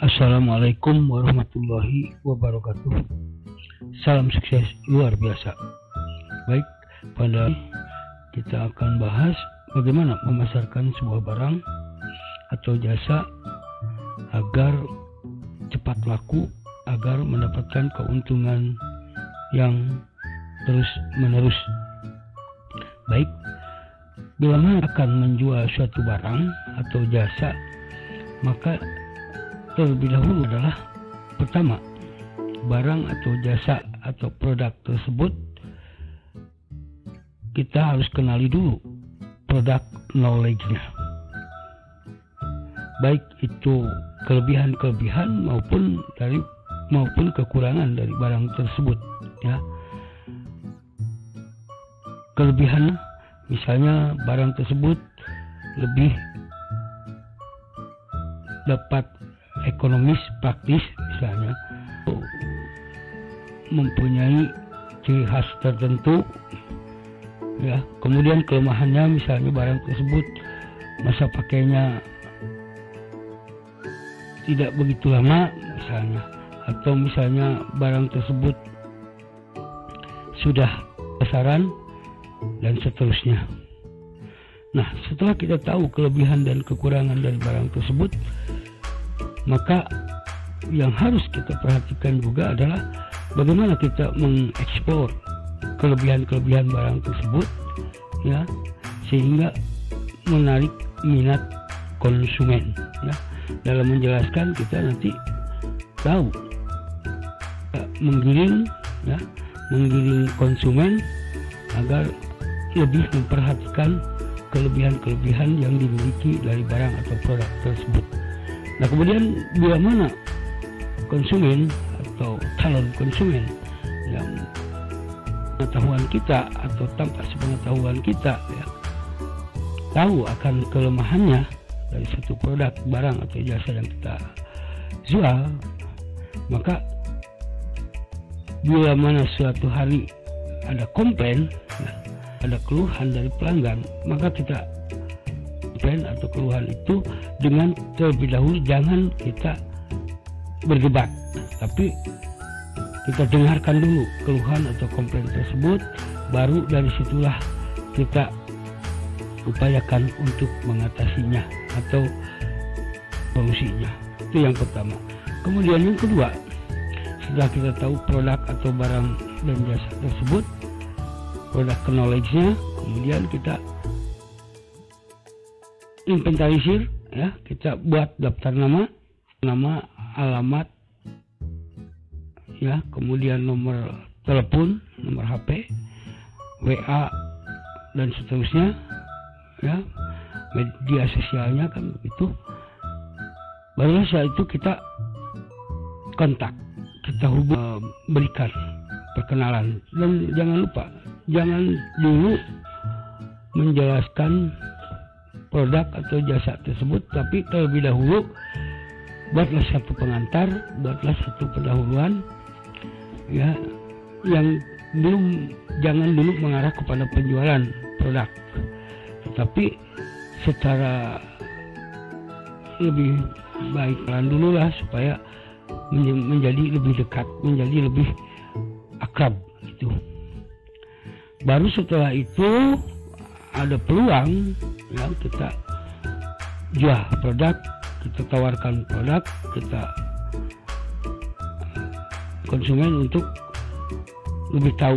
Assalamualaikum warahmatullahi wabarakatuh. Salam sukses luar biasa. Baik, pada kita akan bahas bagaimana memasarkan sebuah barang atau jasa agar cepat laku, agar mendapatkan keuntungan yang terus menerus. Baik, bila mana akan menjual suatu barang atau jasa, maka terlebih dahulu adalah pertama, barang atau jasa atau produk tersebut kita harus kenali dulu produk knowledge-nya, baik itu kelebihan-kelebihan maupun kekurangan dari barang tersebut, ya. Kelebihan misalnya barang tersebut lebih dapat ekonomis, praktis, misalnya mempunyai ciri khas tertentu, ya. Kemudian kelemahannya misalnya barang tersebut masa pakainya tidak begitu lama misalnya, atau misalnya barang tersebut sudah pasaran dan seterusnya. Nah, setelah kita tahu kelebihan dan kekurangan dari barang tersebut, maka yang harus kita perhatikan juga adalah bagaimana kita mengeksplor kelebihan-kelebihan barang tersebut, ya, sehingga menarik minat konsumen, ya. Dalam menjelaskan kita nanti tahu menggiring konsumen agar lebih memperhatikan kelebihan-kelebihan yang dimiliki dari barang atau produk tersebut. Nah, kemudian bila mana konsumen atau calon konsumen yang pengetahuan kita atau tanpa sepengetahuan kita, ya, tahu akan kelemahannya dari satu produk, barang atau jasa yang kita jual, maka bila mana suatu hari ada komplain, ada keluhan dari pelanggan, maka kita komplain atau keluhan itu dengan terlebih dahulu jangan kita berdebat, tapi kita dengarkan dulu keluhan atau komplain tersebut, baru dari situlah kita upayakan untuk mengatasinya atau solusinya. Itu yang pertama. Kemudian yang kedua, setelah kita tahu produk atau barang dan jasa tersebut, produk knowledge-nya, kemudian kita inventarisir, ya, kita buat daftar nama, alamat, ya, kemudian nomor telepon, nomor HP, WA dan seterusnya, ya, media sosialnya, kan begitu. Baru saat itu kita kontak, kita hubungi, berikan perkenalan, dan jangan lupa, jangan dulu menjelaskan produk atau jasa tersebut, tapi terlebih dahulu buatlah satu pengantar, buatlah satu pendahuluan, ya, yang jangan dulu mengarah kepada penjualan produk, tetapi secara lebih baik dulu lah, supaya menjadi lebih dekat, menjadi lebih akrab gitu. Baru setelah itu ada peluang, ya, kita jual produk, kita tawarkan produk, kita konsumen untuk lebih tahu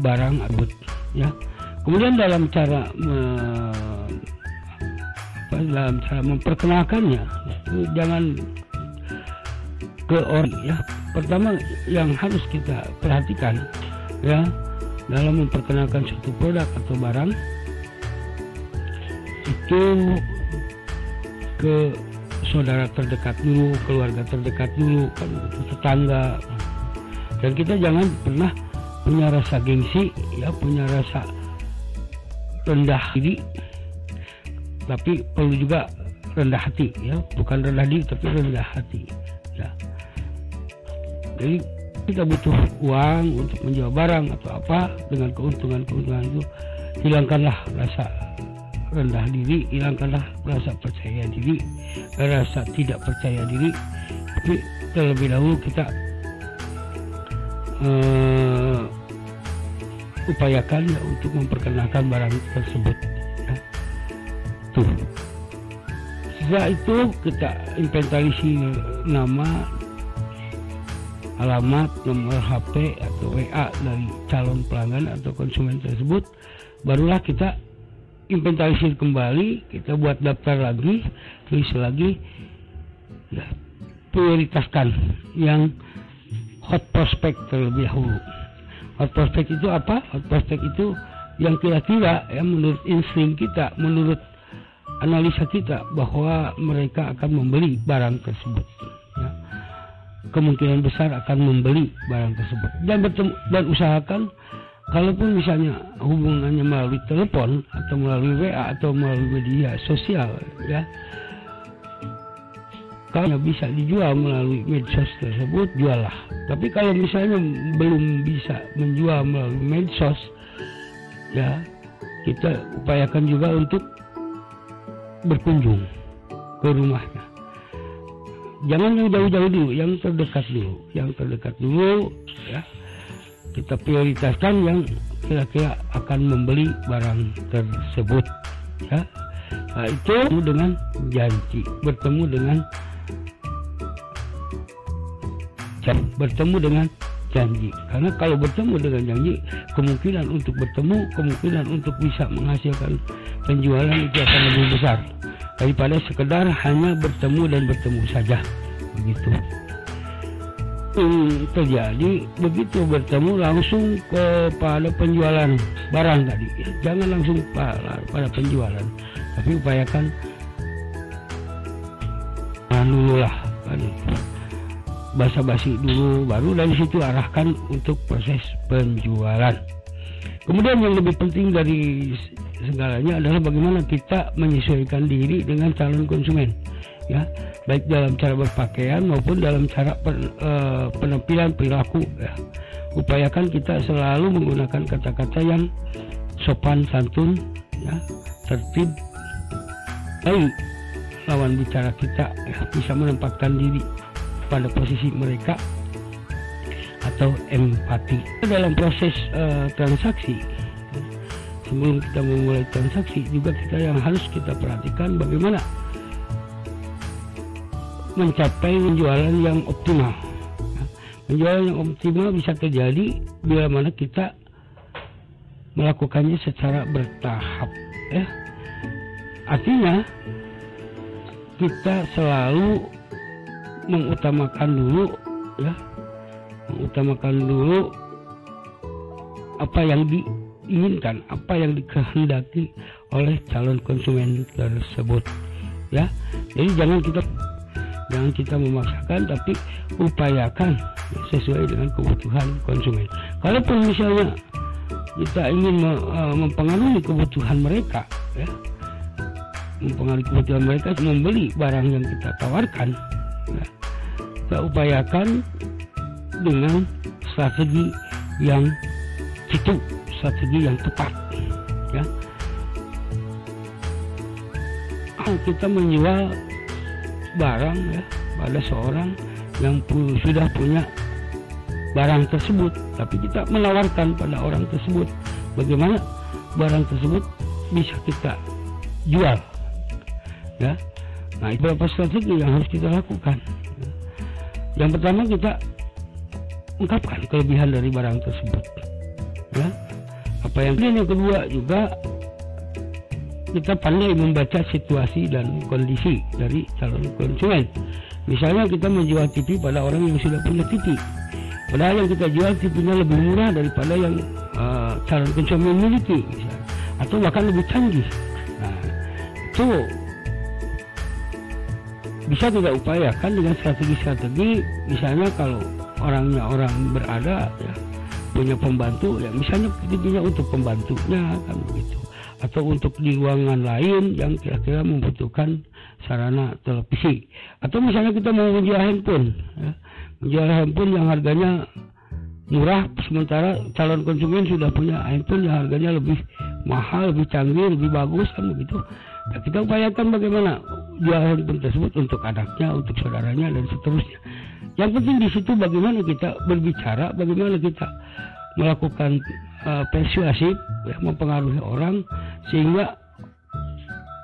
barang tersebut, ya. Kemudian dalam cara memperkenalkannya, jangan ke orang, ya. Pertama yang harus kita perhatikan, ya, dalam memperkenalkan suatu produk atau barang itu ke saudara terdekat dulu, keluarga terdekat dulu, kan, tetangga. Dan kita jangan pernah punya rasa gengsi, ya, punya rasa rendah diri, tapi perlu juga rendah hati, ya, bukan rendah diri tapi rendah hati, ya. Jadi kita butuh uang untuk menjual barang atau apa, dengan keuntungan itu hilangkanlah rasa rendah diri, hilangkanlah rasa percaya diri, rasa tidak percaya diri, Tapi terlebih dahulu kita upayakan ya untuk memperkenalkan barang tersebut ya. Tuh. Setelah itu kita inventarisasi nama, alamat, nomor HP atau WA dari calon pelanggan atau konsumen tersebut. Barulah kita inventarisir kembali, kita buat daftar lagi, tulis lagi ya, prioritaskan yang hot prospect terlebih dahulu. Hot prospect itu apa? Hot prospect itu yang kira-kira ya menurut insting kita, menurut analisa kita bahwa mereka akan membeli barang tersebut ya. Kemungkinan besar akan membeli barang tersebut dan usahakan kalaupun misalnya hubungannya melalui telepon atau melalui WA atau melalui media sosial ya, kalau bisa dijual melalui medsos tersebut, jualah. Tapi kalau misalnya belum bisa menjual melalui medsos ya, kita upayakan juga untuk berkunjung ke rumahnya. Jangan yang jauh-jauh dulu, yang terdekat dulu ya. Kita prioritaskan yang kira-kira akan membeli barang tersebut ya. Nah, itu dengan janji, bertemu dengan janji. Karena kalau bertemu dengan janji, kemungkinan untuk bertemu, kemungkinan untuk bisa menghasilkan penjualan itu akan lebih besar daripada sekedar hanya bertemu dan bertemu saja. Begitu. Terjadi begitu bertemu langsung kepada penjualan barang tadi. Jangan langsung pada penjualan, tapi upayakan dulu lah, basa-basi dulu, baru dari situ arahkan untuk proses penjualan. Kemudian yang lebih penting dari segalanya adalah bagaimana kita menyesuaikan diri dengan calon konsumen ya, baik dalam cara berpakaian maupun dalam cara penampilan perilaku ya. Upayakan kita selalu menggunakan kata-kata yang sopan santun ya, tertib, baik lawan bicara kita ya, bisa menempatkan diri pada posisi mereka atau empati. Dalam proses transaksi, sebelum kita memulai transaksi juga kita yang harus kita perhatikan bagaimana mencapai penjualan yang optimal. Penjualan yang optimal bisa terjadi bila mana kita melakukannya secara bertahap ya. Artinya kita selalu mengutamakan dulu apa yang diinginkan, apa yang dikehendaki oleh calon konsumen tersebut ya. Jadi jangan kita memaksakan, tapi upayakan sesuai dengan kebutuhan konsumen. Kalaupun misalnya kita ingin mempengaruhi kebutuhan mereka ya, membeli barang yang kita tawarkan ya, kita upayakan dengan strategi yang jitu, strategi yang tepat ya. Kita menjual barang ya pada seorang yang sudah punya barang tersebut, tapi kita menawarkan pada orang tersebut bagaimana barang tersebut bisa kita jual ya. Nah, beberapa strategi yang harus kita lakukan. Yang pertama, kita ungkapkan kelebihan dari barang tersebut ya. Yang kedua juga kita pandai membaca situasi dan kondisi dari calon konsumen. Misalnya kita menjual TV pada orang yang sudah punya TV, padahal yang kita jual TV-nya lebih murah daripada yang calon konsumen miliki misalnya, atau bahkan lebih canggih. Nah, itu bisa kita upayakan dengan strategi-strategi. Misalnya kalau orangnya orang berada ya, punya pembantu ya, misalnya TV-nya untuk pembantunya kan begitu, atau untuk di ruangan lain yang kira-kira membutuhkan sarana televisi. Atau misalnya kita mau menjual handphone ya, menjual handphone yang harganya murah, sementara calon konsumen sudah punya handphone yang harganya lebih mahal, lebih canggih, lebih bagus kan begitu. Nah, kita upayakan bagaimana jualan tersebut untuk anaknya, untuk saudaranya dan seterusnya. Yang penting di situ bagaimana kita berbicara, bagaimana kita melakukan persuasif, ya, mempengaruhi orang sehingga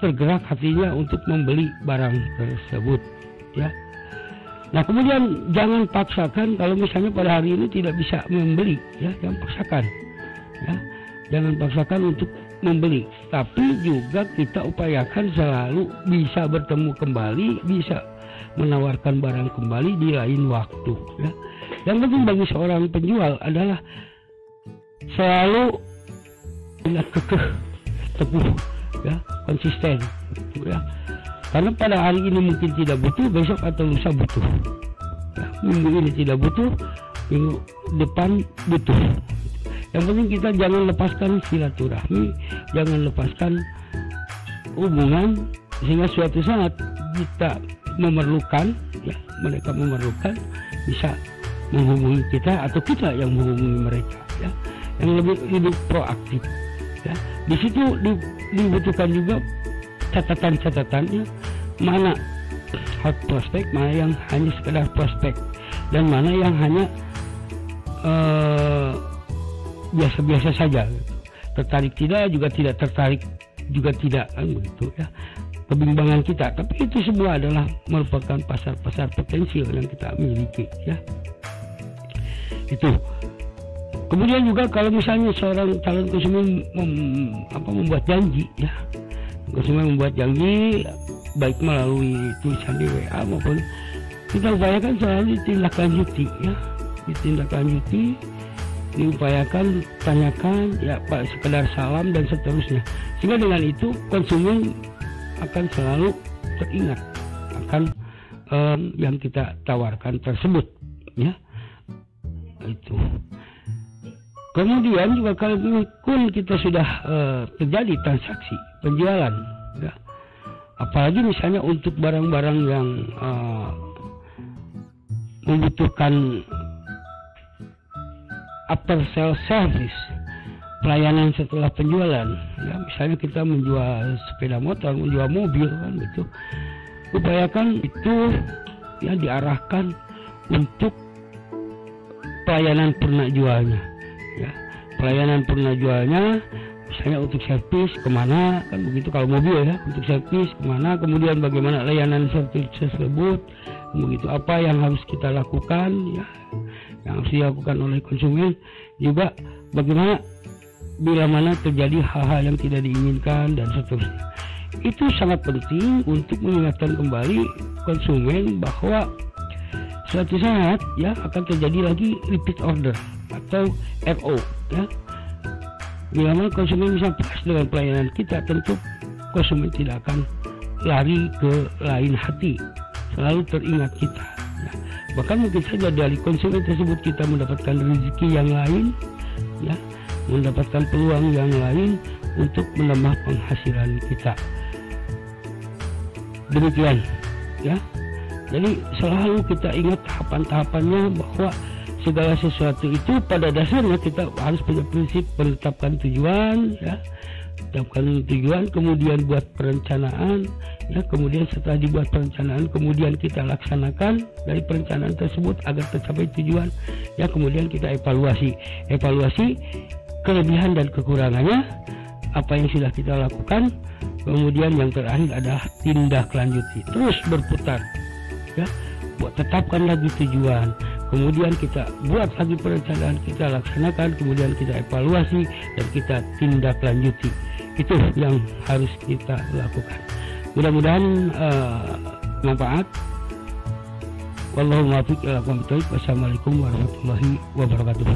tergerak hatinya untuk membeli barang tersebut, ya. Nah, kemudian jangan paksakan kalau misalnya pada hari ini tidak bisa membeli, ya, jangan paksakan, ya, jangan paksakan untuk membeli, tapi juga kita upayakan selalu bisa bertemu kembali, bisa menawarkan barang kembali di lain waktu, ya. Yang penting bagi seorang penjual adalah selalu kekeh, teguh, ya, konsisten, ya. Karena pada hari ini mungkin tidak butuh, besok atau lusa butuh, ya. Minggu ini tidak butuh, minggu depan butuh. Yang penting kita jangan lepaskan silaturahmi, jangan lepaskan hubungan, sehingga suatu saat kita memerlukan, ya, mereka memerlukan, bisa menghubungi kita atau kita yang menghubungi mereka, ya, yang lebih proaktif, ya. Di situ dibutuhkan juga catatan-catatannya, mana hot prospek, mana yang hanya sekedar prospek, dan mana yang hanya biasa-biasa saja, tertarik tidak, juga tidak tertarik juga tidak, kan begitu, ya. Kebimbangan kita, tapi itu semua adalah merupakan pasar-pasar potensial yang kita miliki, ya. Itu. Kemudian juga kalau misalnya seorang calon konsumen membuat janji, ya, konsumen membuat janji baik melalui tulisan di WA maupun kita upayakan selalu ditindaklanjuti, ya, ditindaklanjuti, diupayakan, tanyakan, ya, Pak, sekedar salam dan seterusnya, sehingga dengan itu konsumen akan selalu teringat akan yang kita tawarkan tersebut, ya. Itu. Kemudian juga kalau pun kita sudah terjadi transaksi penjualan, ya, apalagi misalnya untuk barang-barang yang membutuhkan after sale service, pelayanan setelah penjualan, ya, misalnya kita menjual sepeda motor, menjual mobil, kan gitu, upayakan itu, ya, diarahkan untuk pelayanan purna jualnya, ya, pelayanan purna jualnya, misalnya untuk servis kemana, kan begitu kalau mobil, ya, untuk servis kemana, kemudian bagaimana layanan servis tersebut, begitu, apa yang harus kita lakukan, ya, yang harus dilakukan oleh konsumen, juga bagaimana bila mana terjadi hal-hal yang tidak diinginkan dan seterusnya. Itu sangat penting untuk mengingatkan kembali konsumen bahwa suatu saat, ya, akan terjadi lagi repeat order atau RO, ya. Bila mana konsumen bisa puas dengan pelayanan kita, tentu konsumen tidak akan lari ke lain hati, selalu teringat kita, ya. Bahkan mungkin saja dari konsumen tersebut kita mendapatkan rezeki yang lain, ya, mendapatkan peluang yang lain untuk menambah penghasilan kita. Demikian, ya. Jadi selalu kita ingat tahapan-tahapannya, bahwa segala sesuatu itu pada dasarnya kita harus punya prinsip menetapkan tujuan, ya, tetapkan tujuan, kemudian buat perencanaan, ya, kemudian setelah dibuat perencanaan, kemudian kita laksanakan dari perencanaan tersebut agar tercapai tujuan, ya, kemudian kita evaluasi kelebihan dan kekurangannya, apa yang sudah kita lakukan, kemudian yang terakhir adalah tindak lanjuti, terus berputar, ya, buat tetapkan lagi tujuan, kemudian kita buat lagi perencanaan, kita laksanakan, kemudian kita evaluasi dan kita tindak lanjuti. Itu yang harus kita lakukan. Mudah-mudahan manfaat. Wallahu muwaffiq ila aqwamit thoriq. Wassalamualaikum warahmatullahi wabarakatuh.